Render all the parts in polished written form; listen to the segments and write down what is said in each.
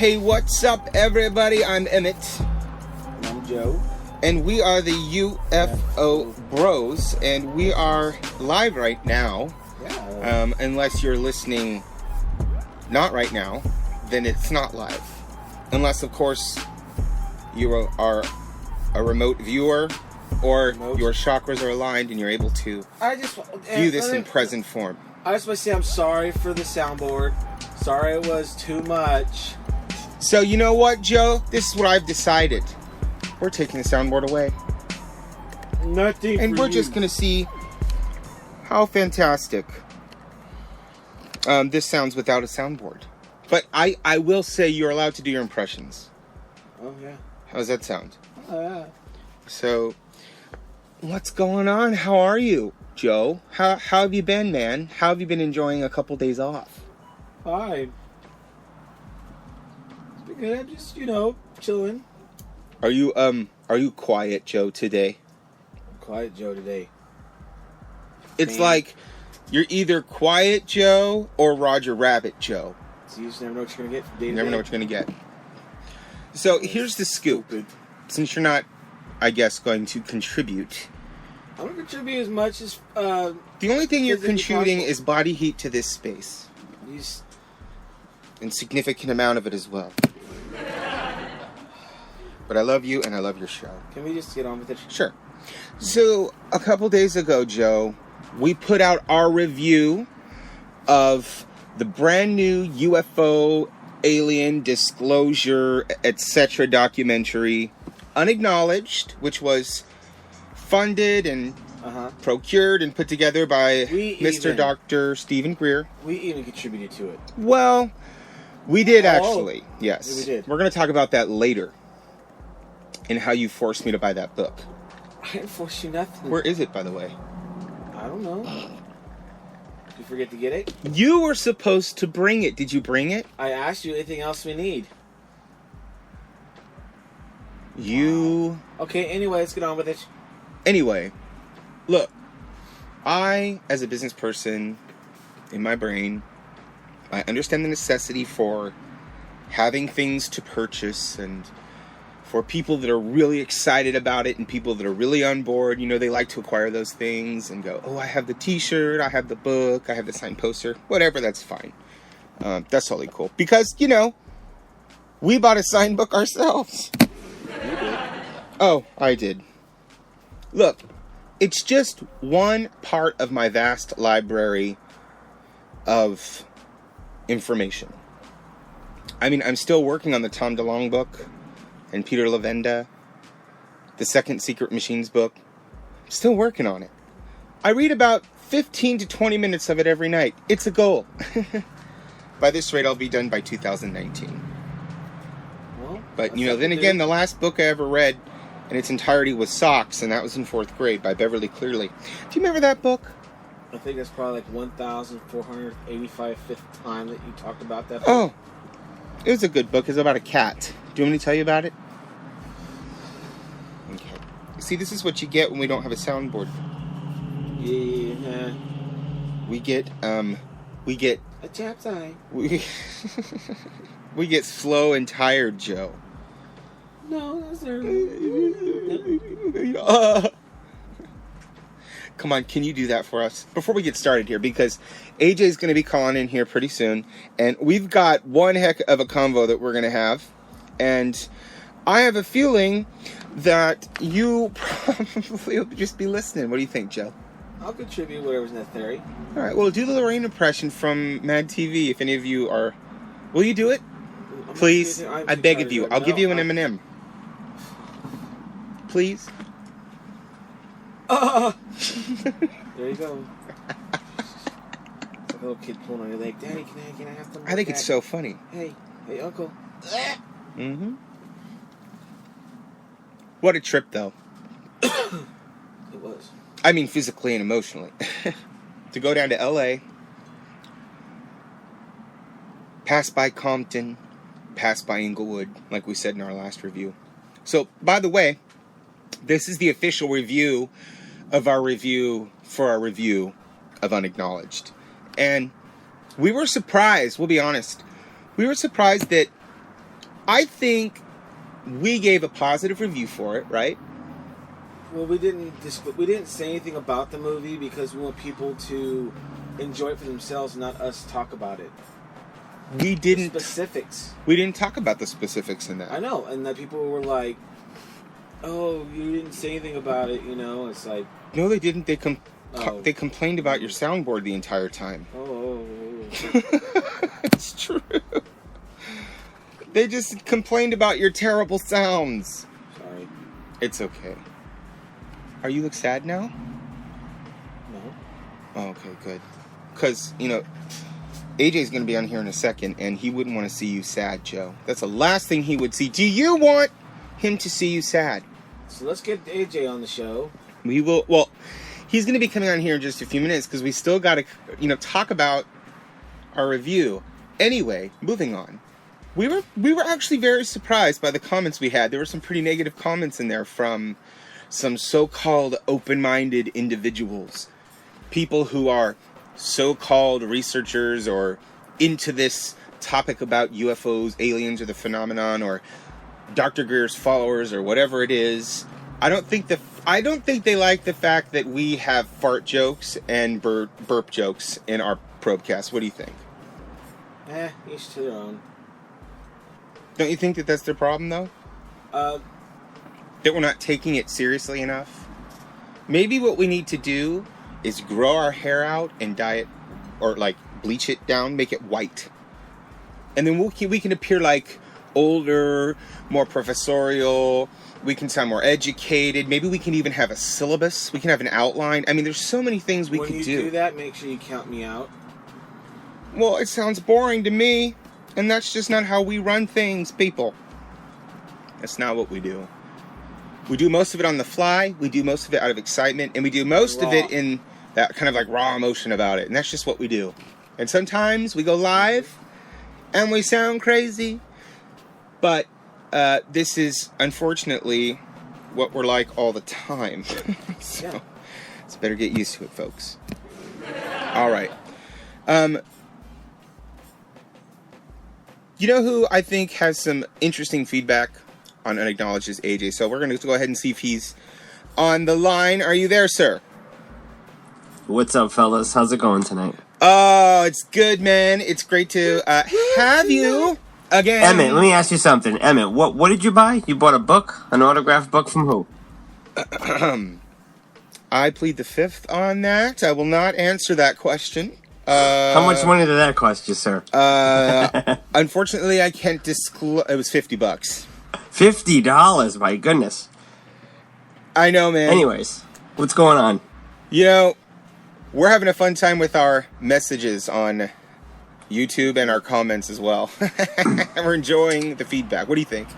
Hey, what's up, everybody? I'm Emmett. And I'm Joe. And we are the UFO Bros. And we are live right now. Yeah. Unless you're listening not right now, then it's not live. Unless, of course, you are a remote viewer or your chakras are aligned and you're able to view this in present form. I just want to say I'm sorry for the soundboard. Sorry it was too much. So, you know what, Joe? This is what I've decided. We're taking the soundboard away. Nothing. And we're just going to see how fantastic this sounds without a soundboard. But I will say you're allowed to do your impressions. Oh, yeah. How does that sound? Oh, yeah. So, what's going on? How are you, Joe? How have you been, man? How have you been enjoying a couple days off? Fine. It's been good. I'm just, chilling. Are you quiet, Joe, today? Quiet Joe today. It's like you're either quiet Joe or Roger Rabbit Joe. So you just never know what you're going to get from day to day. You never know what you're going to get. So here's the scoop. Stupid. Since you're not, I guess, going to contribute. I don't contribute as much as... the only thing you're contributing is body heat to this space. And significant amount of it as well. But I love you and I love your show. Can we just get on with it? Sure. So, a couple days ago, Joe, we put out our review of the brand new UFO, Alien, Disclosure, etc. documentary, Unacknowledged, which was funded and procured and put together by Mr. Dr. Stephen Greer. We even contributed to it. Well, we did actually. Yes. Yeah, we did. We're going to talk about that later. And how you forced me to buy that book. I didn't force you nothing. Where is it, by the way? I don't know. Did you forget to get it? You were supposed to bring it. Did you bring it? I asked you anything else we need. Okay, anyway, let's get on with it. Anyway, look. I, as a business person, in my brain, I understand the necessity for having things to purchase and for people that are really excited about it and people that are really on board. They like to acquire those things and go, oh, I have the t-shirt, I have the book, I have the signed poster, whatever, that's fine. That's totally cool. Because, we bought a signed book ourselves. You did. Oh, I did. Look, it's just one part of my vast library of information. I mean, I'm still working on the Tom DeLonge book and Peter Lavenda, the second Secret Machines book. Still working on it. I read about 15 to 20 minutes of it every night. It's a goal. By this rate, I'll be done by 2019. Well, but, then again, the last book I ever read in its entirety was Socks, and that was in 4th grade by Beverly Clearly. Do you remember that book? I think that's probably like 1,485th time that you talked about that book. Oh, it was a good book. It's about a cat. Do you want me to tell you about it? Okay. See, this is what you get when we don't have a soundboard. Yeah. We get a chap's eye. We get slow and tired, Joe. No, that's not. Come on, can you do that for us before we get started here? Because AJ's going to be calling in here pretty soon, and we've got one heck of a convo that we're going to have. And I have a feeling that you probably will just be listening. What do you think, Joe? I'll contribute whatever's necessary. All right, well, do the Lorraine impression from Mad TV if any of you are... Will you do it? Please? I beg of you. I'll give you an M&M. Please? There you go. It's like a little kid pulling on your leg. Daddy, can I have some? I think it's so funny. Hey, Uncle. Mm-hmm. What a trip, though. It was. I mean, physically and emotionally. To go down to L.A., pass by Compton, pass by Inglewood, like we said in our last review. So, by the way, this is the official review of our review for our review of Unacknowledged. And we were surprised, we'll be honest, we were surprised that I think we gave a positive review for it, right? Well, we didn't say anything about the movie because we want people to enjoy it for themselves, not us talk about it. We didn't... The specifics. We didn't talk about the specifics in that. I know, and that people were like, oh, you didn't say anything about it, you know? It's like... No, they didn't. They complained about your soundboard the entire time. Oh. It's true. They just complained about your terrible sounds. Sorry. It's okay. Are you look sad now? No. Oh, okay, good. Because, you know, AJ's going to be on here in a second, and he wouldn't want to see you sad, Joe. That's the last thing he would see. Do you want him to see you sad? So let's get AJ on the show. We will. Well, he's going to be coming on here in just a few minutes because we still got to, you know, talk about our review. Anyway, moving on. We were actually very surprised by the comments we had. There were some pretty negative comments in there from some so-called open-minded individuals. People who are so-called researchers or into this topic about UFOs, aliens, or the phenomenon, or Dr. Greer's followers, or whatever it is. I don't think they like the fact that we have fart jokes and burp jokes in our probecast. What do you think? Each to their own. Don't you think that that's their problem, though? That we're not taking it seriously enough? Maybe what we need to do is grow our hair out and dye it, or like bleach it down, make it white. And then we can appear like older, more professorial. We can sound more educated. Maybe we can even have a syllabus. We can have an outline. I mean, there's so many things we can do. When you do that, make sure you count me out. Well, it sounds boring to me. And that's just not how we run things, people. That's not what we do. We do most of it on the fly. We do most of it out of excitement. And we do most of it in that kind of like raw emotion about it. And that's just what we do. And sometimes we go live and we sound crazy. But this is, unfortunately, what we're like all the time. So, it's better get used to it, folks. All right. You know who I think has some interesting feedback on Unacknowledged is AJ. So we're going to go ahead and see if he's on the line. Are you there, sir? What's up, fellas? How's it going tonight? Oh, it's good, man. It's great to have you again. Emmett, let me ask you something. Emmett, what did you buy? You bought a book? An autographed book from who? I plead the fifth on that. I will not answer that question. How much money did that cost you, sir? Unfortunately, I can't disclose. It was $50. $50, my goodness. I know, man. Anyways, what's going on? You know, we're having a fun time with our messages on YouTube and our comments as well. And we're enjoying the feedback. What do you think?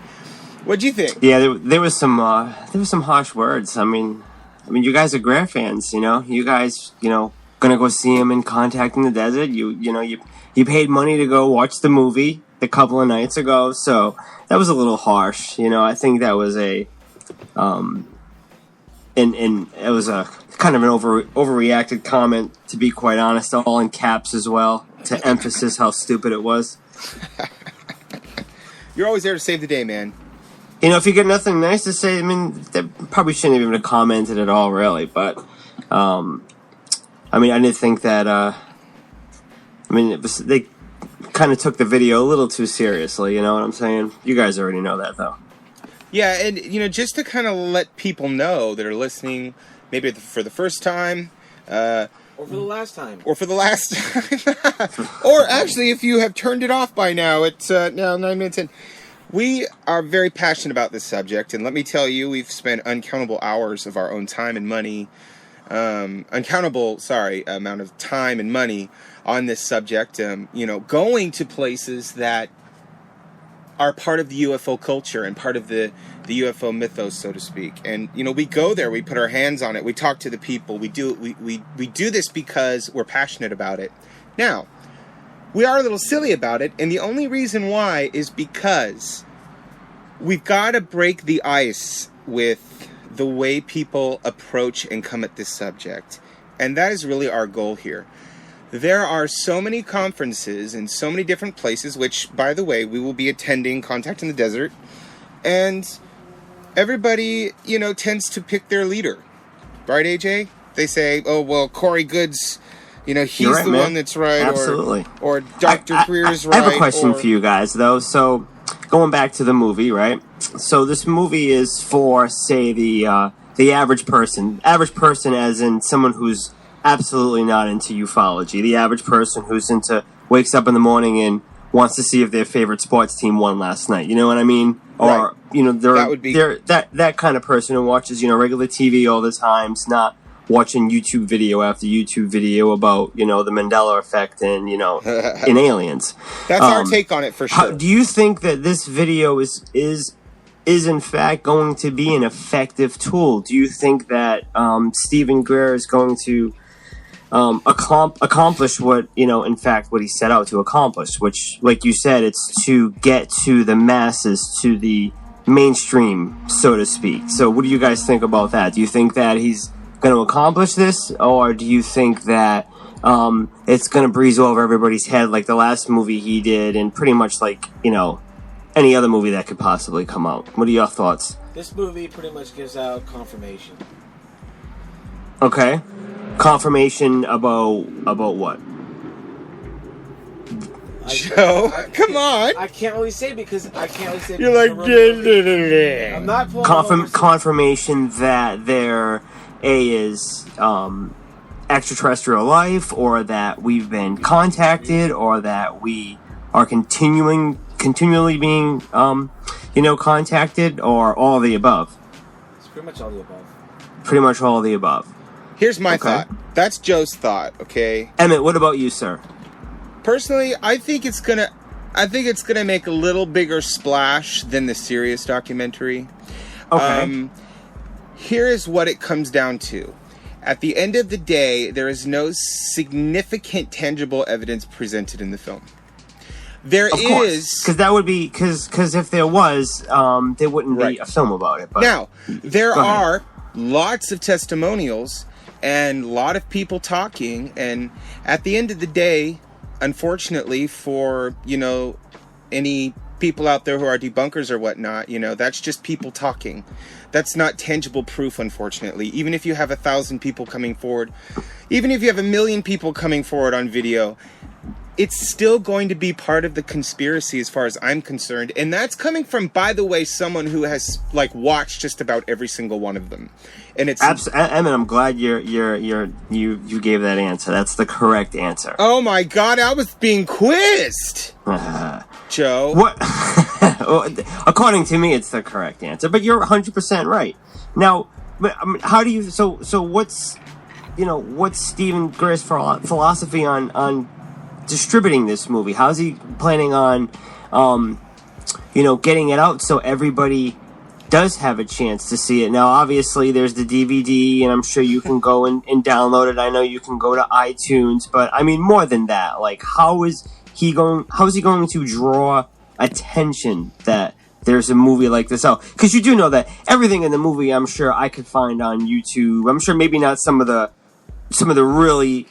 What'd you think? Yeah, there was some harsh words. I mean, you guys are Greer fans, you know. You guys, gonna go see him in Contact in the Desert. You paid money to go watch the movie a couple of nights ago, so that was a little harsh. I think that was and it was a kind of an overreacted comment, to be quite honest, all in caps as well, to emphasize how stupid it was. You're always there to save the day, man. If you get nothing nice to say, they probably shouldn't have even commented at all, really, but I didn't think that, they kind of took the video a little too seriously, you know what I'm saying? You guys already know that, though. Yeah, and, just to kind of let people know that are listening, maybe for the first time. Or for the last time. Or for the last time. Or actually, if you have turned it off by now, it's now 9 minutes in. We are very passionate about this subject, and let me tell you, we've spent uncountable hours of our own time and money, amount of time and money on this subject, going to places that are part of the UFO culture and part of the UFO mythos, so to speak. And, we go there, we put our hands on it, we talk to the people, we do this because we're passionate about it. Now, we are a little silly about it, and the only reason why is because we've got to break the ice with the way people approach and come at this subject. And that is really our goal here. there are so many conferences in so many different places, which, by the way, we will be attending Contact in the Desert, and everybody, tends to pick their leader. Right, AJ? They say, oh, well, Corey Goods, he's right, the man. one that's right. Absolutely. Or Dr. Greer's right. I have a question for you guys, though. So, going back to the movie, right? So, this movie is for, say, the average person. Average person as in someone who's absolutely not into ufology. The average person who's wakes up in the morning and wants to see if their favorite sports team won last night. You know what I mean? Right. Or, they're that kind of person who watches, regular TV all the time. Is not watching YouTube video after YouTube video about, the Mandela effect and, in aliens. That's our take on it for sure. Do you think that this video is in fact going to be an effective tool? Do you think that Stephen Greer is going to accomplish what, in fact, what he set out to accomplish, which, like you said, it's to get to the masses, to the mainstream, so to speak. So what do you guys think about that? Do you think that he's going to accomplish this, or do you think that it's going to breeze over everybody's head like the last movie he did, and pretty much like, any other movie that could possibly come out? What are your thoughts? This movie pretty much gives out confirmation. Okay. Confirmation about what? Joe, come on. I can't really say because I can't really say. You're like, I'm not pulling confirmation that there is extraterrestrial life, or that we've been contacted, or that we are continually being contacted, or all of the above. It's pretty much all the above. Pretty much all of the above. Here's my thought. That's Joe's thought, okay? Emmett, what about you, sir? Personally, I think it's gonna make a little bigger splash than the Sirius documentary. Okay. Here is what it comes down to. At the end of the day, there is no significant tangible evidence presented in the film. There is, because that would be because if there was, there wouldn't be a film about it. But now there are lots of testimonials and a lot of people talking, and at the end of the day, unfortunately for any people out there who are debunkers or whatnot, that's just people talking. That's not tangible proof, unfortunately. Even if you have 1,000 people coming forward, even if you have 1 million people coming forward on video, it's still going to be part of the conspiracy as far as I'm concerned. And that's coming from, by the way, someone who has watched just about every single one of them. And it's Emmett, I'm glad you gave that answer. That's the correct answer. Oh my God, I was being quizzed. Joe. What? According to me, it's the correct answer. But you're 100% right. Now, how do you? So what's Stephen Greer's philosophy on distributing this movie? How's he planning on, getting it out so everybody does have a chance to see it? Now, obviously, there's the DVD, and I'm sure you can go and download it. I know you can go to iTunes, but I mean, more than that, how is he going to draw attention that there's a movie like this out? Because you do know that everything in the movie, I'm sure I could find on YouTube. I'm sure maybe not some of the really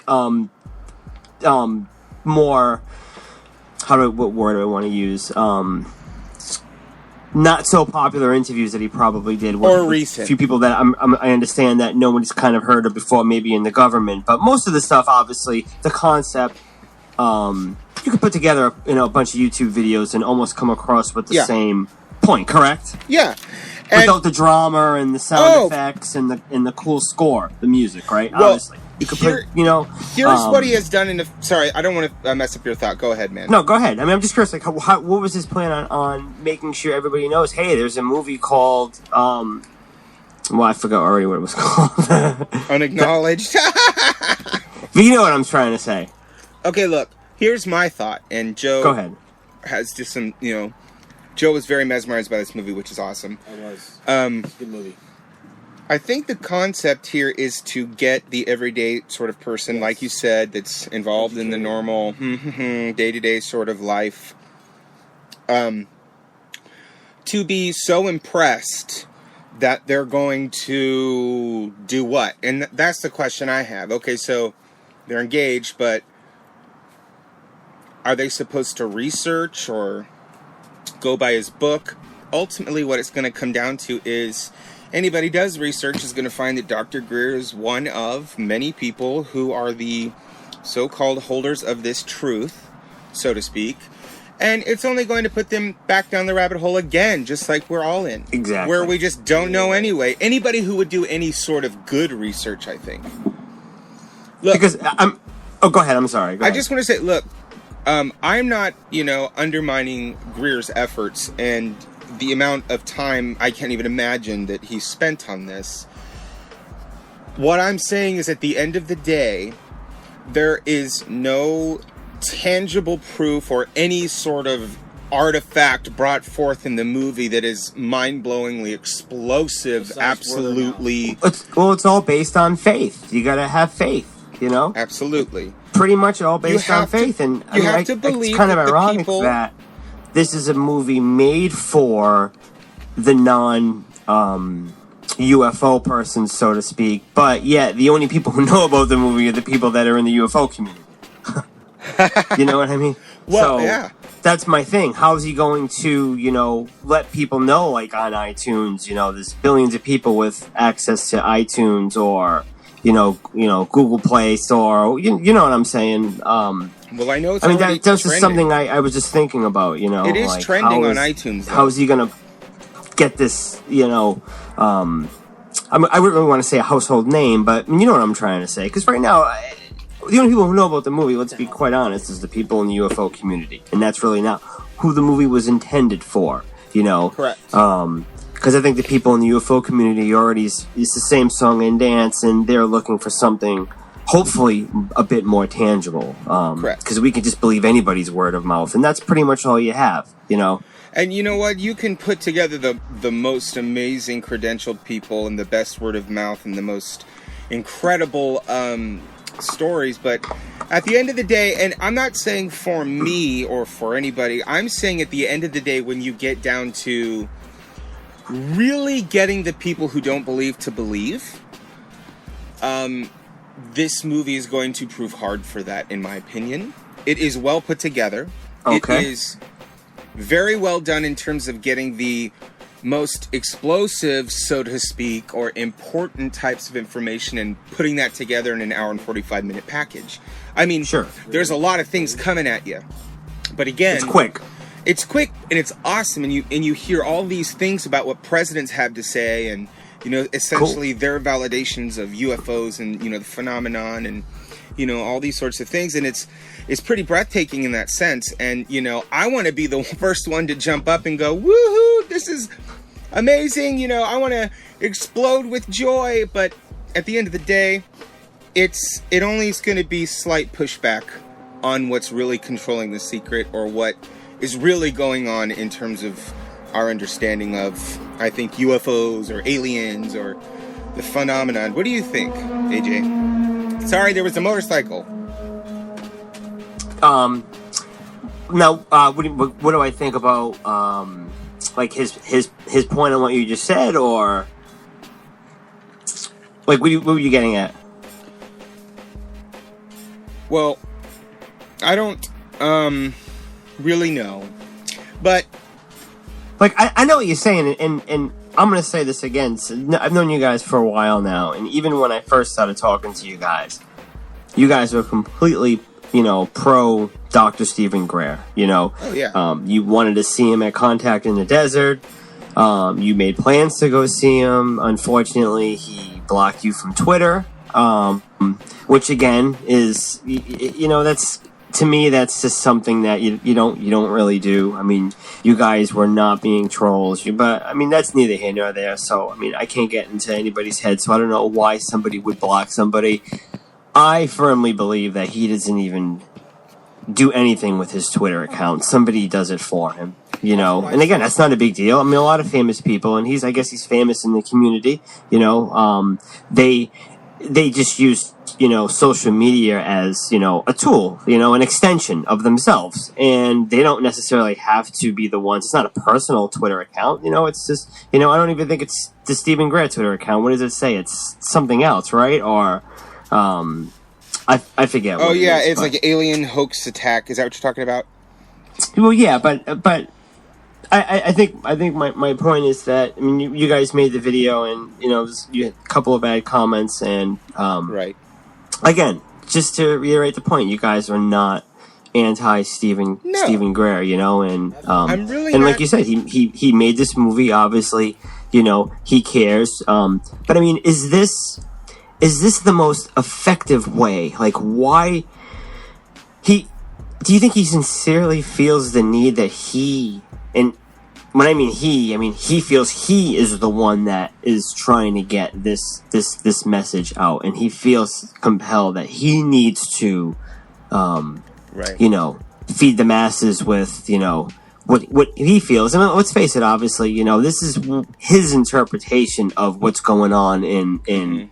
more, what word do I want to use? Not so popular interviews that he probably did. Or recent. A few people that I understand that no one's kind of heard of before, maybe in the government. But most of the stuff, obviously, the concept, you could put together a bunch of YouTube videos and almost come across with the same point, correct? Yeah. Without the drama and the sound effects and the cool score, the music, right? Well, obviously. You could here's what he has done sorry, I don't want to mess up your thought. Go ahead, man. No, go ahead. I mean, I'm just curious, what was his plan on making sure everybody knows, hey, there's a movie called, I forgot already what it was called. Unacknowledged. But you know what I'm trying to say. Okay, look, here's my thought, and Joe go ahead. Has just some, Joe was very mesmerized by this movie, which is awesome. I was. It's a good movie. I think the concept here is to get the everyday sort of person, like you said, that's involved in the normal day-to-day sort of life, to be so impressed that they're going to do what? And that's the question I have. Okay, so they're engaged, but are they supposed to research or go by his book? Ultimately, what it's going to come down to is anybody does research is going to find that Dr. Greer is one of many people who are the so-called holders of this truth, so to speak. And it's only going to put them back down the rabbit hole again, just like we're all in. Exactly. Where we just don't know anyway. Anybody who would do any sort of good research, I think. Look, because I'm... Oh, go ahead. I'm sorry. Go ahead. I just want to say, look, I'm not, undermining Greer's efforts and the amount of time I can't even imagine that he spent on this. What I'm saying is at the end of the day, there is no tangible proof or any sort of artifact brought forth in the movie that is mind-blowingly explosive. Absolutely. It's all based on faith. You gotta have faith, Absolutely. Pretty much all based on faith. And you have to believe it's kind of that ironic that this is a movie made for the non-UFO person, so to speak, but yet the only people who know about the movie are the people that are in the UFO community. You know what I mean? Well, so, yeah. That's my thing. How's he going to, let people know, like on iTunes, there's billions of people with access to iTunes or, Google Play Store, you know what I'm saying? Well, I know it's that's just something I was just thinking about, It is trending on iTunes, though. How's he going to get this, I wouldn't really want to say a household name, but you know what I'm trying to say. Because right now, the only people who know about the movie, let's be quite honest, is the people in the UFO community. And that's really not who the movie was intended for, Correct. Because I think the people in the UFO community already is the same song and dance, and they're looking for something, hopefully, a bit more tangible. Correct. Because we can just believe anybody's word of mouth, and that's pretty much all you have, And you know what? You can put together the most amazing credentialed people and the best word of mouth and the most incredible stories, but at the end of the day, and I'm not saying for me or for anybody, I'm saying at the end of the day, when you get down to really getting the people who don't believe to believe, this movie is going to prove hard for that, in my opinion. It is well put together. Okay. It is very well done in terms of getting the most explosive, so to speak, or important types of information and putting that together in an hour and 45-minute package. I mean, sure, there's a lot of things coming at you. But again, it's quick. It's quick and it's awesome, and you hear all these things about what presidents have to say, and essentially their validations of UFOs and the phenomenon, and all these sorts of things, and it's pretty breathtaking in that sense. And I want to be the first one to jump up and go, woohoo, this is amazing, I want to explode with joy. But at the end of the day, it only is going to be slight pushback on what's really controlling the secret, or what is really going on in terms of our understanding of, I think, UFOs or aliens or the phenomenon. What do you think, AJ? Sorry, there was a motorcycle. Now, what do I think about like his point on what you just said, or like what were you getting at? Well, I don't really know, but like I know what you're saying, and I'm gonna say this again. So, I've known you guys for a while now, and even when I first started talking to you guys were completely, pro Dr. Stephen Greer. Oh, yeah. You wanted to see him at Contact in the Desert. You made plans to go see him. Unfortunately, he blocked you from Twitter, which again is, that's, to me, that's just something that you don't really do. I mean, you guys were not being trolls, but I mean, that's neither here nor there. So, I mean, I can't get into anybody's head, so I don't know why somebody would block somebody. I firmly believe that he doesn't even do anything with his Twitter account. Somebody does it for him, And again, that's not a big deal. I mean, a lot of famous people, and I guess he's famous in the community, they just use, social media as, a tool, an extension of themselves. And they don't necessarily have to be the ones. It's not a personal Twitter account, it's just, I don't even think it's the Stephen Greer Twitter account. What does it say? It's something else, right? Or, I forget. Oh what yeah, it is, it's like alien hoax attack. Is that what you're talking about? Well, yeah, but I think my point is that, I mean, you guys made the video, and you had a couple of bad comments, and Right. again, just to reiterate the point, you guys are not anti Stephen Greer, and I'm really and not... like you said, he made this movie. Obviously, he cares. But I mean, is this the most effective way? Like, why do you think he sincerely feels the need that and when I mean he feels he is the one that is trying to get this message out, and he feels compelled that he needs to, Right. feed the masses with, what he feels. I mean, let's face it, obviously, this is his interpretation of what's going on in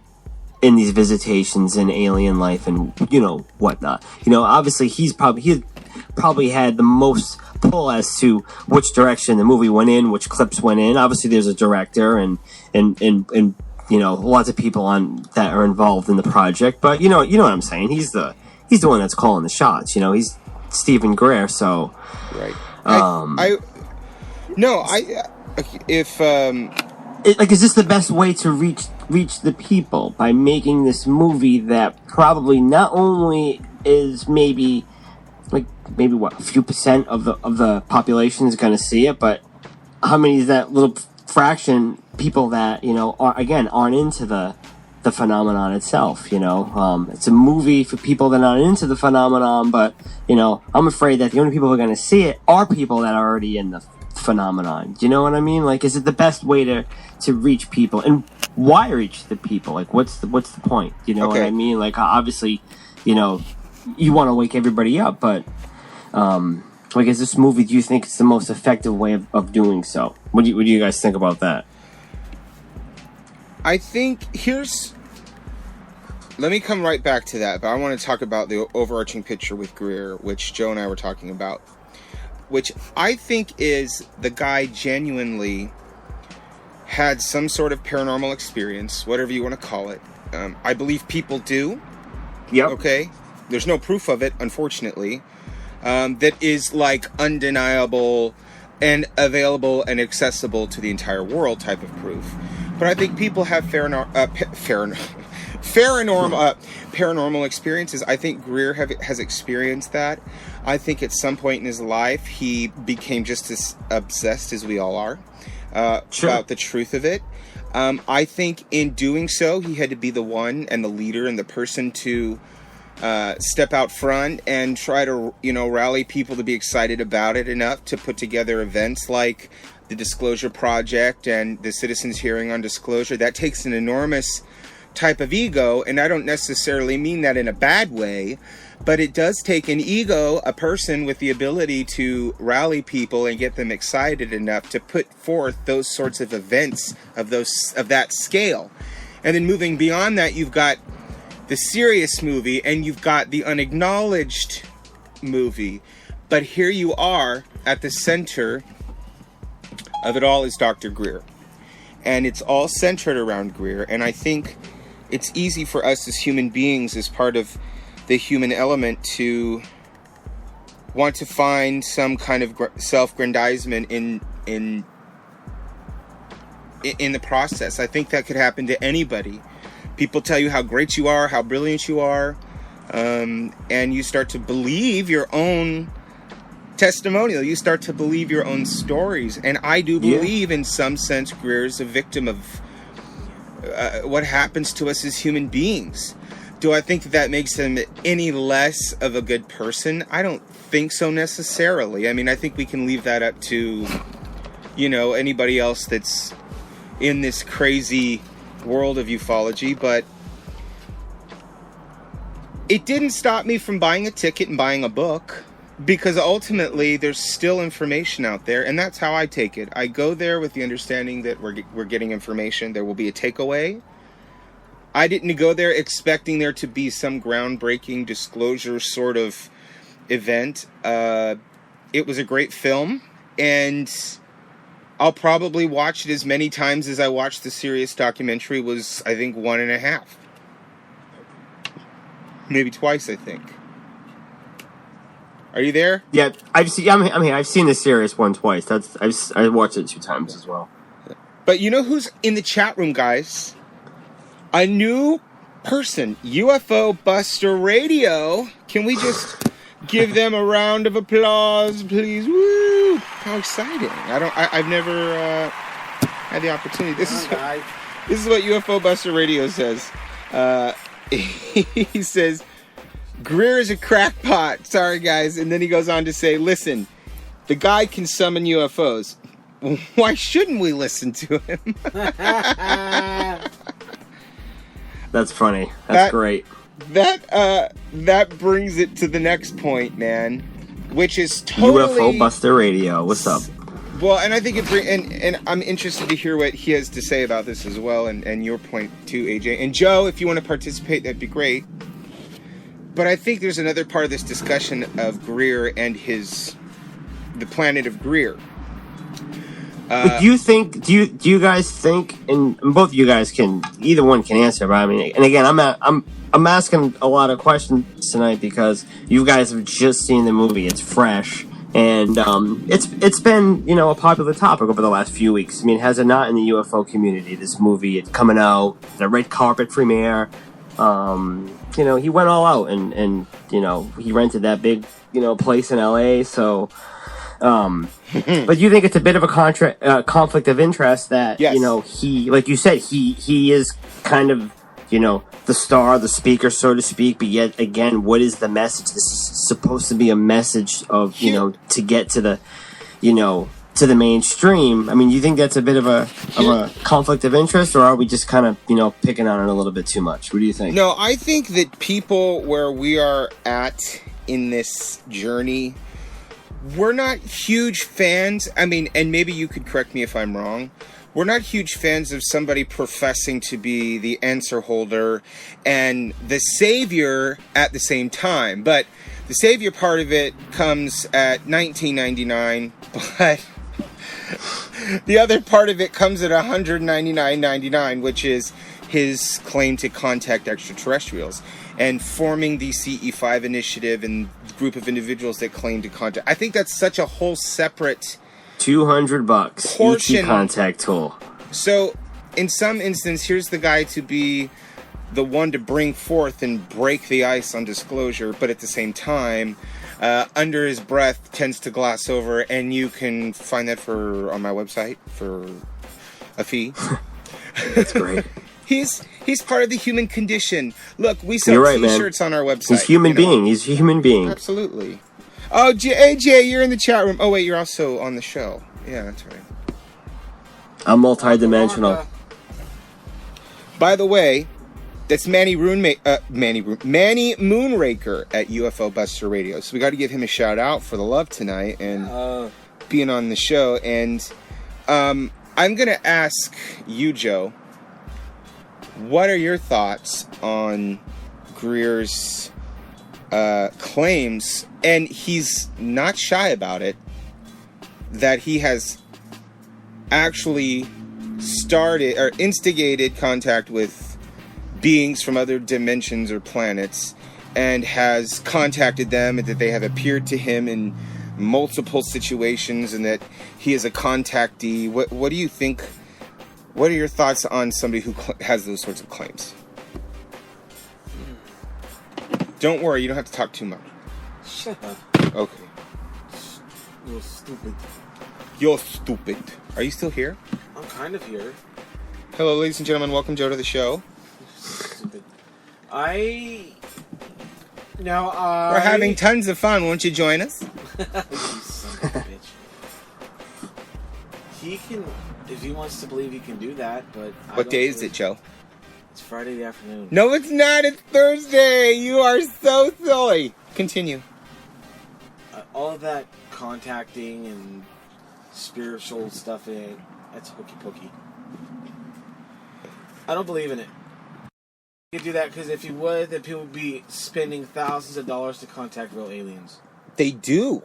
these visitations and alien life and whatnot. Obviously he probably had the most pull as to which direction the movie went in, which clips went in. Obviously there's a director and lots of people that are involved in the project, but you know what I'm saying. He's the one that's calling the shots. He's Stephen Greer, so right. Is this the best way to reach the people, by making this movie that probably not only is maybe what, a few percent of the population is going to see it, but how many is that little fraction people that aren't into the phenomenon itself? It's a movie for people that aren't into the phenomenon, but I'm afraid that the only people who are going to see it are people that are already in the phenomenon. Do you know what I mean? Like, is it the best way to reach people, and why reach the people? Like, what's the point? You know what I mean? Like, obviously, you want to wake everybody up, but is this movie, do you think it's the most effective way of doing so? What do you guys think about that? I think let me come right back to that, but I want to talk about the overarching picture with Greer, which Joe and I were talking about, which I think is the guy genuinely had some sort of paranormal experience, whatever you want to call it. I believe people do. Yep. Okay? There's no proof of it, unfortunately. That is like undeniable and available and accessible to the entire world type of proof. But I think people have paranormal experiences. I think Greer has experienced that. I think at some point in his life he became just as obsessed as we all are about the truth of it. I think in doing so he had to be the one and the leader and the person to step out front and try to rally people to be excited about it enough to put together events like the Disclosure Project and the Citizens Hearing on Disclosure. That takes an enormous type of ego, and I don't necessarily mean that in a bad way, but it does take an ego, a person with the ability to rally people and get them excited enough to put forth those sorts of events of that scale. And then moving beyond that, you've got the serious movie and you've got the unacknowledged movie. But here you are at the center of it all is Dr. Greer. And it's all centered around Greer. And I think it's easy for us as human beings, as part of the human element, to want to find some kind of self-grandizement in the process. I think that could happen to anybody. People tell you how great you are, how brilliant you are, and you start to believe your own testimonial. You start to believe your own stories. And I do believe, in some sense, Greer is a victim of what happens to us as human beings. Do I think that makes him any less of a good person? I don't think so necessarily. I mean, I think we can leave that up to, anybody else that's in this crazy world of ufology, but it didn't stop me from buying a ticket and buying a book, because ultimately there's still information out there, and that's how I take it. I go there with the understanding that we're getting information. There will be a takeaway. I didn't go there expecting there to be some groundbreaking disclosure sort of event. It was a great film, and I'll probably watch it as many times as I watched the Sirius documentary. Was, I think, 1.5. maybe twice, I think. Are you there? Yeah, I'm here. I've seen the series one twice. I watched it 2 times as well. But you know who's in the chat room, guys? A new person, UFO Buster Radio. Can we just give them a round of applause, please? Woo! How exciting! I've never had the opportunity. This is what UFO Buster Radio says. He says, Greer is a crackpot. Sorry, guys. And then he goes on to say, listen, the guy can summon UFOs. Why shouldn't we listen to him? That's funny. That's great. That brings it to the next point, man, which is totally UFO Buster Radio. What's up? Well, and I think and I'm interested to hear what he has to say about this as well, and your point too, AJ. And Joe, if you want to participate, that'd be great. But I think there's another part of this discussion of Greer and the planet of Greer. Do you guys think, and both of you guys either one can answer, but I mean, and again, I'm asking a lot of questions tonight because you guys have just seen the movie. It's fresh, and it's been, a popular topic over the last few weeks. I mean, has it not in the UFO community? This movie, it's coming out, the red carpet premiere. He went all out, and he rented that big place in LA. So, but you think it's a bit of a conflict of interest that he, like you said, he is kind of the star, the speaker, so to speak. But yet again, what is the message? This is supposed to be a message of to get to the to the mainstream. I mean, you think that's a bit of a conflict of interest, or are we just kind of picking on it a little bit too much? What do you think? No, I think that people where we are at in this journey, we're not huge fans. I mean, and maybe you could correct me if I'm wrong. We're not huge fans of somebody professing to be the answer holder and the savior at the same time. But the savior part of it comes at $19.99, but the other part of it comes at $199.99, which is his claim to contact extraterrestrials and forming the CE5 initiative and group of individuals that claim to contact. I think that's such a whole separate $200 ET contact tool. So in some instance, here's the guy to be the one to bring forth and break the ice on disclosure, but at the same time, under his breath tends to gloss over, and you can find that on my website for a fee. That's great. He's part of the human condition. Look, we sell T-shirts on our website. He's human being. He's a human being. Absolutely. Oh, AJ, you're in the chat room. Oh wait, you're also on the show. Yeah, that's right. I'm multi-dimensional. By the way, that's Manny Moonraker at UFO Buster Radio. So we got to give him a shout out for the love tonight and being on the show. And I'm gonna ask you, Joe, what are your thoughts on Greer's claims? And he's not shy about it, that he has actually started or instigated contact with beings from other dimensions or planets and has contacted them, and that they have appeared to him in multiple situations, and that he is a contactee. What do you think? What are your thoughts on somebody who has those sorts of claims? Don't worry, you don't have to talk too much. Shut up. Okay. You're stupid. You're stupid. Are you still here? I'm kind of here. Hello, ladies and gentlemen. Welcome, Joe, to the show. Stupid. We're having tons of fun. Won't you join us? You son of a bitch. He can, if he wants to believe he can do that, but... What day is it, Joe? It's Friday the afternoon. No, it's not. It's Thursday. You are so silly. Continue. All of that contacting and spiritual stuff, that's hokey pokey. I don't believe in it. You could do that because if you would, then people would be spending thousands of dollars to contact real aliens. They do.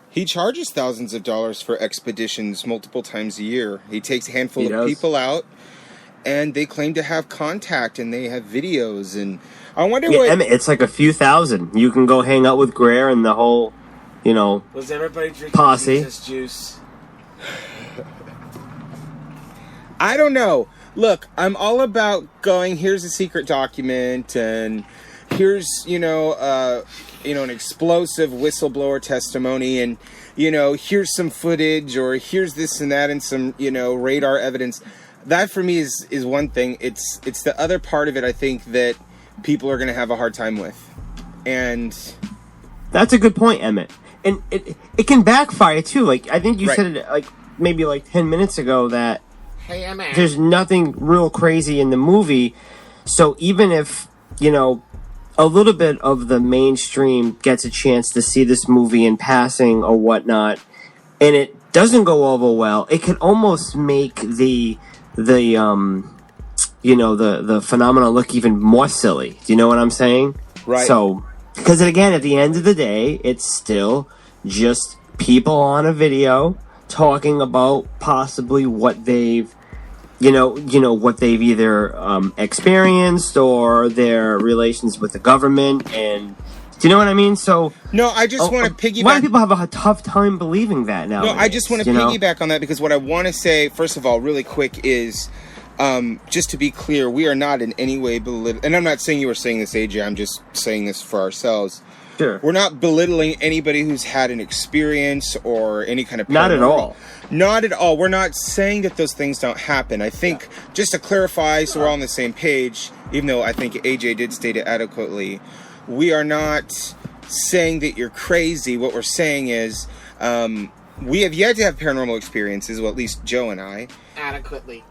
He charges thousands of dollars for expeditions multiple times a year. He takes a handful of people out, and they claim to have contact, and they have videos, and I wonder Yeah, what... Emmett, it's like a few thousand. You can go hang out with Greer and the whole, Was everybody drinking posse. Jesus juice? I don't know. Look, I'm all about going, here's a secret document, and here's, an explosive whistleblower testimony, and, here's some footage, or here's this and that, and some, radar evidence. That, for me, is one thing. It's the other part of it, I think, that people are going to have a hard time with. And... That's a good point, Emmett. And it can backfire, too. Like, I think you Right. said it, maybe 10 minutes ago that Hey, Emmett. there's nothing real crazy in the movie. So even if, a little bit of the mainstream gets a chance to see this movie in passing or whatnot, and it doesn't go over well, it could almost make the phenomenon look even more silly. Do you know what I'm saying? Right. So, because again, at the end of the day, it's still just people on a video talking about possibly what they've, what they've either experienced or their relations with the government, and do you know what I mean? So No, I just want to piggyback... Why do people have a tough time believing that now? No, I just want to piggyback on that, because what I want to say, first of all, really quick, is just to be clear, we are not in any way belittling, and I'm not saying you were saying this, AJ, I'm just saying this for ourselves. Sure. We're not belittling anybody who's had an experience or any kind of... Not at all. Not at all. We're not saying that those things don't happen. I think, just to clarify, so we're all on the same page, even though I think AJ did state it adequately, we are not saying that you're crazy. What we're saying is, we have yet to have paranormal experiences, well, at least Joe and I. Adequately.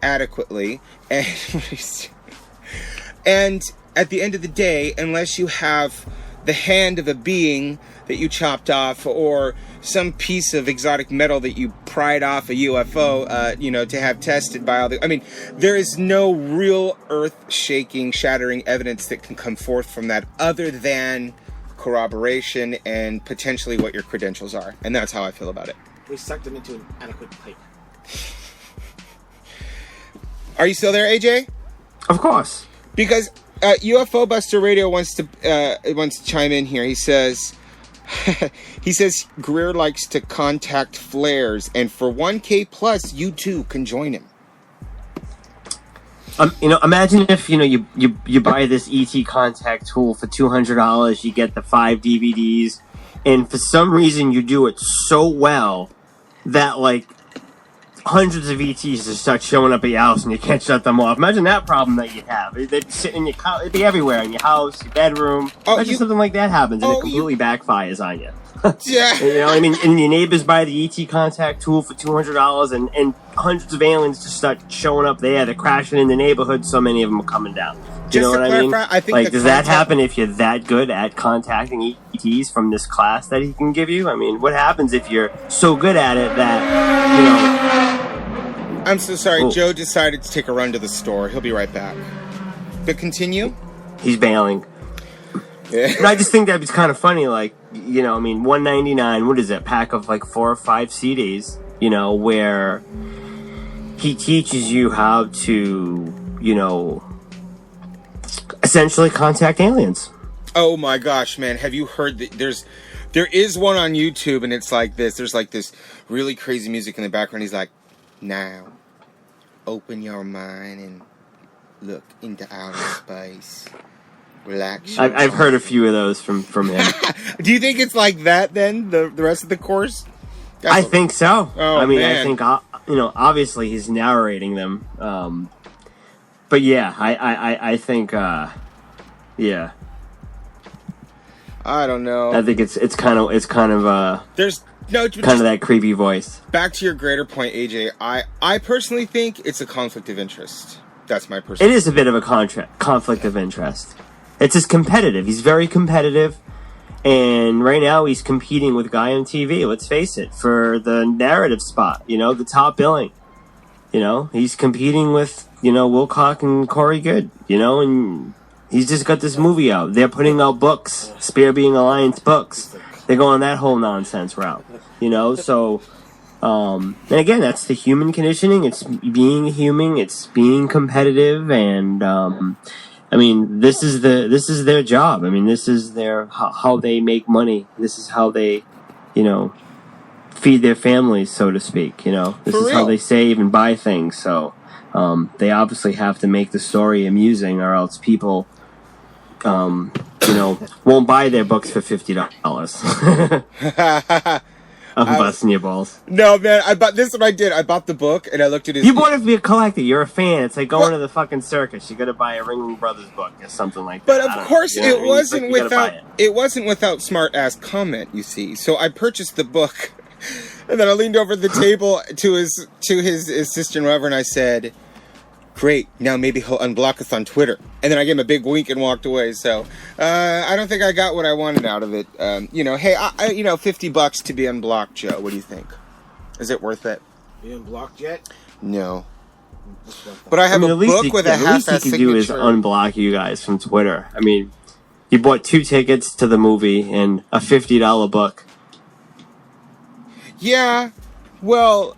And at the end of the day, unless you have the hand of a being that you chopped off, or some piece of exotic metal that you pried off a UFO, to have tested by all the... I mean, there is no real earth-shaking, shattering evidence that can come forth from that other than corroboration and potentially what your credentials are. And that's how I feel about it. We sucked him into an adequate pipe. Are you still there, AJ? Of course. Because UFO Buster Radio wants to chime in here. He says Greer likes to contact flares, and for 1K plus, you too can join him. Imagine if you buy this ET contact tool for $200, you get the 5 DVDs, and for some reason you do it so well that hundreds of ETs just start showing up at your house and you can't shut them off. Imagine that problem that you'd have. They'd sit in your it'd be everywhere, in your house, your bedroom. Imagine something like that happens and it completely backfires on you. Yeah. I mean, and your neighbors buy the ET contact tool for $200 and hundreds of aliens just start showing up there. They're crashing in the neighborhood. So many of them are coming down. Do you know what I mean? I think does that happen if you're that good at contacting ETs from this class that he can give you? I mean, what happens if you're so good at it that, I'm so sorry. Joe decided to take a run to the store. He'll be right back. But continue. He's bailing. Yeah. And I just think that it's kind of funny, $1.99, what is it, pack of 4 or 5 CDs, where he teaches you how to, essentially contact aliens. Oh my gosh, man. Have you heard that there is one on YouTube, and it's like this. There's this really crazy music in the background. He's like, now, open your mind and look into outer space. Relax. I've heard a few of those from him. Do you think it's like that then, the rest of the course? I think so. Oh, man. I think, obviously he's narrating them. But yeah, I think, yeah. I don't know. I think it's kind of There's no kind of that creepy voice. Back to your greater point, AJ. I personally think it's a conflict of interest. That's my personal. It is a bit of a conflict of interest. It's just competitive. He's very competitive, and right now he's competing with Guy on TV. Let's face it, for the narrative spot. The top billing. He's competing with Wilcock and Corey Good. And he's just got this movie out. They're putting out books, Spear Being Alliance books. They're going that whole nonsense route. So And again, that's the human conditioning. It's being human. It's being competitive, and I mean, this is their job. I mean, this is how they make money. This is how they, feed their families, so to speak. This is how they save and buy things. So they obviously have to make the story amusing, or else people, won't buy their books for $50. I'm busting your balls. No, man, this is what I did. I bought the book, and I looked at his... You bought it to be a collector. You're a fan. It's like going to the fucking circus. You gotta buy a Ringling Brothers book or something like that. But of course, it wasn't without smart-ass comment, you see. So I purchased the book, and then I leaned over the table to his assistant, whatever, and I said, "Great, now maybe he'll unblock us on Twitter." And then I gave him a big wink and walked away. So I don't think I got what I wanted out of it. Hey, $50 to be unblocked, Joe. What do you think? Is it worth it? You unblocked yet? No. But I have a book with a half-ass signature. The least he can do is unblock you guys from Twitter. I mean, you bought 2 tickets to the movie and a $50 book. Yeah. Well,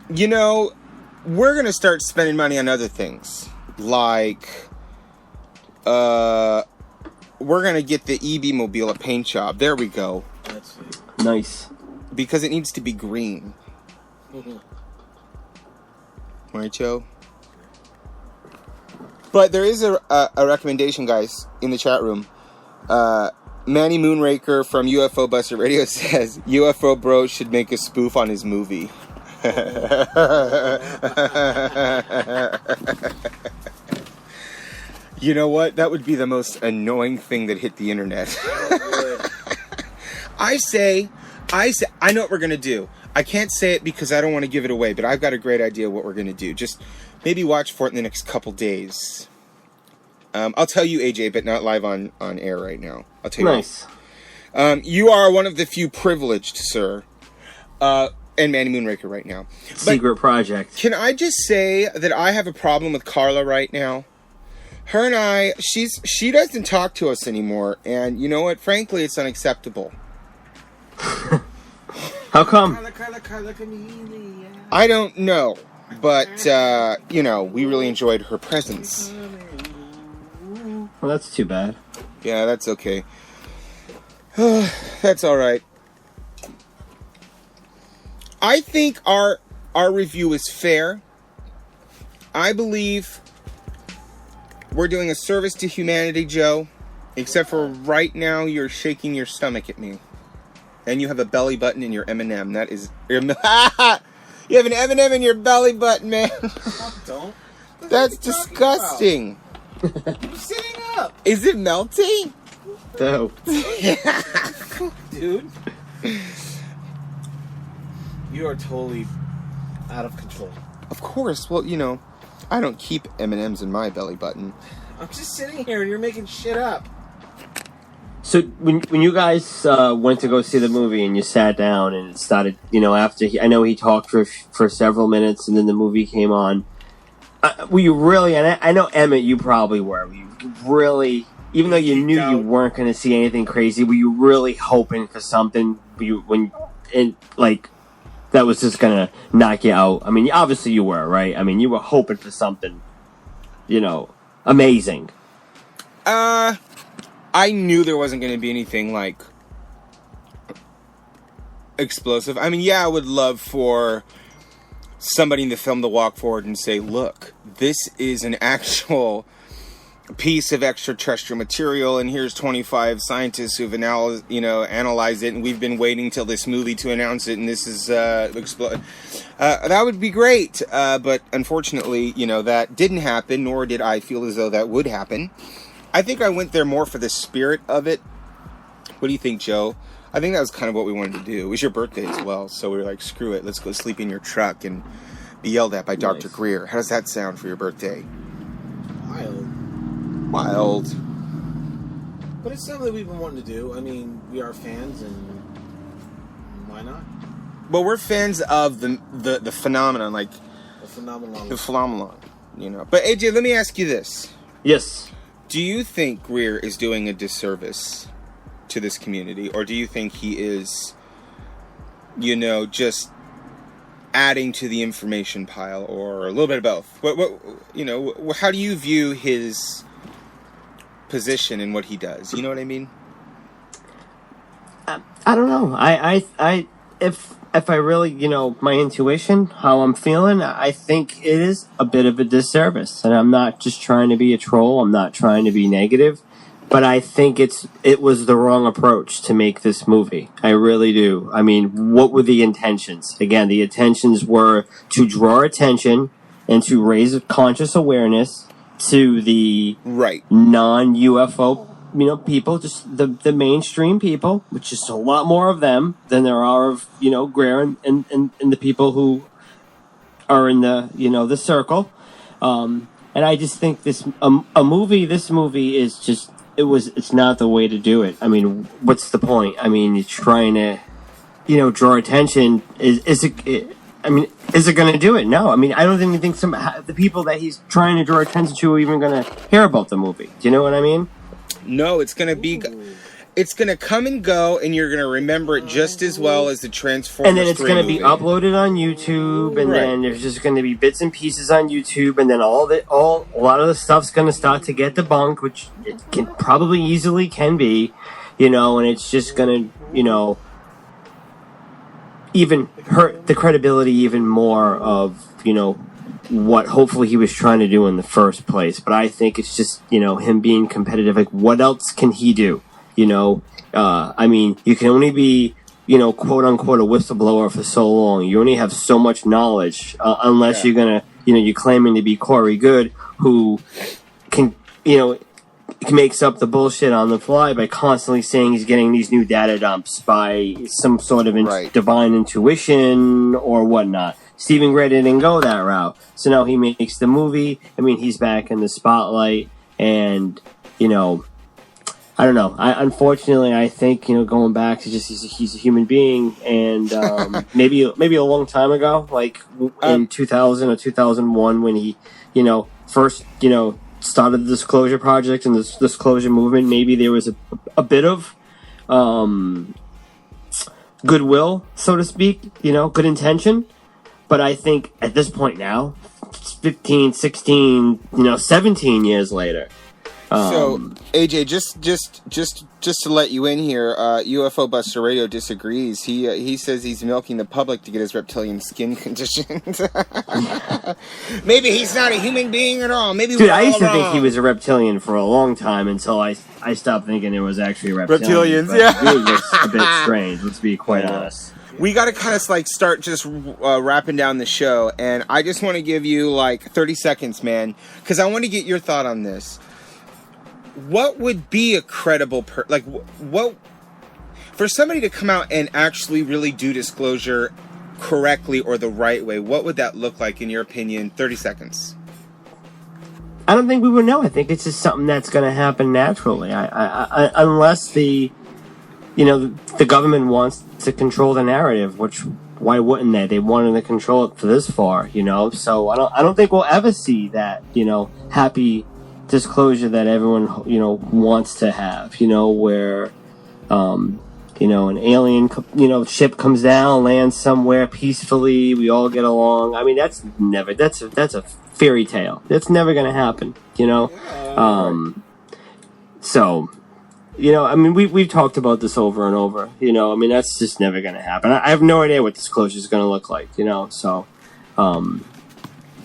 we're going to start spending money on other things. Like... we're gonna get the EB Mobile a paint job. There we go. That's it. Nice. Because it needs to be green. Right, Joe? But there is a recommendation, guys, in the chat room. Manny Moonraker from UFO Buster Radio says UFO Bro should make a spoof on his movie. You know what? That would be the most annoying thing that hit the internet. I know what we're going to do. I can't say it because I don't want to give it away, but I've got a great idea what we're going to do. Just maybe watch for it in the next couple days. I'll tell you, AJ, but not live on air right now. I'll tell you. Nice. You are one of the few privileged, sir. And Manny Moonraker right now. Secret project. Can I just say that I have a problem with Carla right now? Her and I, she doesn't talk to us anymore, and you know what? Frankly, it's unacceptable. How come? Carla, I don't know, but we really enjoyed her presence. Well, that's too bad. Yeah, that's okay. That's all right. I think our review is fair. I believe we're doing a service to humanity, Joe. Except for right now, you're shaking your stomach at me. And you have a belly button in your M&M. That is... You have an M&M in your belly button, man. Don't. That's disgusting. I'm sitting up. Is it melting? No. Dude. You are totally out of control. Of course. Well, I don't keep M&Ms in my belly button. I'm just sitting here and you're making shit up. So when you guys went to go see the movie and you sat down and it started, after I know he talked for several minutes and then the movie came on. Were you really? And I know Emmett, you probably were. Were you really? Even though you knew you weren't going to see anything crazy, were you really hoping for something? That was just going to knock you out? I mean, obviously you were, right? I mean, you were hoping for something, amazing. I knew there wasn't going to be anything, explosive. I mean, yeah, I would love for somebody in the film to walk forward and say, look, this is an actual piece of extraterrestrial material, and here's 25 scientists who've analyzed it, and we've been waiting till this movie to announce it, and this is that would be great. But unfortunately, that didn't happen, nor did I feel as though that would happen. I think I went there more for the spirit of it. What do you think, Joe? I think that was kind of what we wanted to do. It was your birthday as well, so we were like, screw it, let's go sleep in your truck and be yelled at by Dr. Nice. Greer. How does that sound for your birthday? Wild. But it's something that we've been wanting to do. I mean, we are fans, and why not? Well, we're fans of the phenomenon, The phenomenon. the phenomenon, But AJ, let me ask you this. Yes. Do you think Greer is doing a disservice to this community, or do you think he is, just adding to the information pile, or a little bit of both? What how do you view his position and what he does? You know what I mean? I don't know. If I really, my intuition, how I'm feeling, I think it is a bit of a disservice. And I'm not just trying to be a troll. I'm not trying to be negative. But I think it was the wrong approach to make this movie. I really do. I mean, what were the intentions? Again, the intentions were to draw attention and to raise a conscious awareness to the non-UFO people, just the mainstream people, which is a lot more of them than there are of, Greer and the people who are in the, the circle. And I just think this movie is just, it's not the way to do it. I mean, what's the point? I mean, you're trying to, draw attention. Is it going to do it? No. I mean, I don't even think the people that he's trying to draw attention to are even going to hear about the movie. Do you know what I mean? No, it's going to come and go, and you're going to remember it just as well as the Transformers. And then it's going to be uploaded on YouTube, and then there's just going to be bits and pieces on YouTube, and then a lot of the stuff's going to start to get debunked, which it can probably easily can be, and it's just going to, even hurt the credibility even more of, what hopefully he was trying to do in the first place. But I think it's just, him being competitive. Like, what else can he do? I mean, you can only be, quote unquote, a whistleblower for so long. You only have so much knowledge, unless you're gonna, you're claiming to be Corey Good, who can, makes up the bullshit on the fly by constantly saying he's getting these new data dumps by some sort of divine intuition or whatnot. Stephen Gray didn't go that route. So now he makes the movie. I mean, he's back in the spotlight. And, I don't know. Unfortunately, I think, going back to just he's a human being. And maybe a long time ago, like in 2000 or 2001 when he, first, started the Disclosure Project and the Disclosure Movement, maybe there was a bit of goodwill, so to speak, good intention. But I think at this point now, 15, 16, 17 years later. So, AJ, just to let you in here, UFO Buster Radio disagrees. He says he's milking the public to get his reptilian skin conditions. Maybe he's not a human being at all. Maybe Dude, I used to think he was a reptilian for a long time until I stopped thinking it was actually a reptilian. Reptilians, yeah. It was a bit strange, let's be quite honest. We got to kind of start just wrapping down the show, and I just want to give you 30 seconds, man, because I want to get your thought on this. What would be a credible what for somebody to come out and actually really do disclosure correctly or the right way? What would that look like in your opinion? 30 seconds. I don't think we would know. I think it's just something that's going to happen naturally. I unless the government wants to control the narrative, which why wouldn't they? They wanted to control it for this far, So I don't think we'll ever see that, happy disclosure that everyone, wants to have, where, an alien, ship comes down, lands somewhere peacefully, we all get along. I mean, that's a fairy tale. That's never going to happen, So, I mean, we've talked about this over and over, I mean, that's just never going to happen. I have no idea what disclosure is going to look like, so,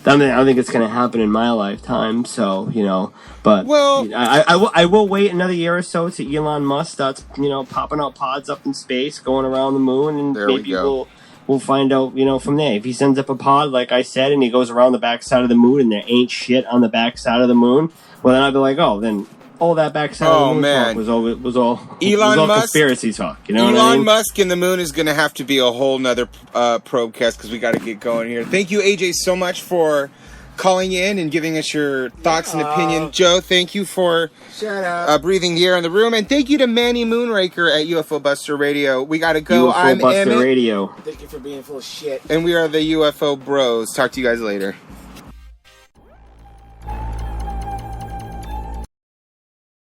I don't think it's going to happen in my lifetime, so, but I will wait another year or so to Elon Musk starts, popping out pods up in space, going around the moon, and maybe we'll find out, from there. If he sends up a pod, like I said, and he goes around the backside of the moon, and there ain't shit on the backside of the moon, well, then I'd be like, then all that backside of the moon talk was all Elon Musk conspiracy talk. Elon Musk and the moon is going to have to be a whole nother probecast because we got to get going here. Thank you, AJ, so much for calling in and giving us your thoughts and opinion. Joe, thank you for breathing the air in the room, and thank you to Manny Moonraker at UFO Buster Radio. We got to go. UFO Buster Radio. Thank you for being full of shit. And we are the UFO Bros. Talk to you guys later.